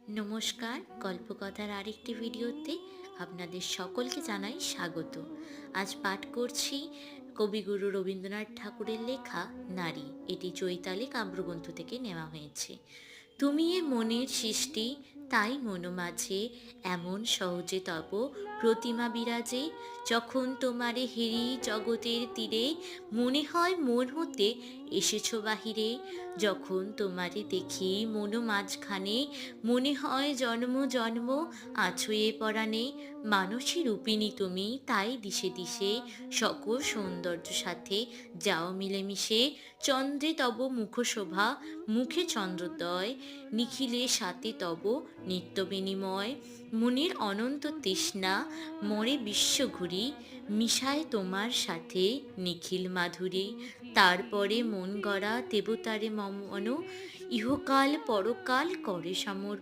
নমস্কার, গল্পকথার আরেকটি ভিডিওতে আপনাদের সকলকে জানাই স্বাগত। আজ পাঠ করছি কবিগুরু রবীন্দ্রনাথ ঠাকুরের লেখা নারী। এটি চৈতালি কাব্যগ্রন্থ থেকে নেওয়া হয়েছে। তুমি এ মনের সৃষ্টি, তাই মনো মাঝে এমন সহজে তব প্রতিমা বিরাজে। যখন তোমারে হেরি জগতের তীরে, মনে হয় মোর হতে এসেছ বাহিরে। যখন তোমারে দেখি মনো মাঝখানে, মনে হয় জন্ম জন্ম আছো এ পরাণে। মানসী রূপিণী তুমি, তাই দিশে দিশে সকল সৌন্দর্য সাথে যাও মিলেমিশে। চন্দ্রে তব মুখ শোভা, মুখে চন্দ্রোদয়, নিখিলের সাথে তব নিত্য বিনিময়। মনের অনন্ত তৃষ্ণা, মরে বিশ্ব ঘুরি, মিশায় তোমার সাথে নিখিল মাধুরী। তারপরে মন গড়া দেবতারে মন, ইহকাল পরকাল করে সমর্পণ।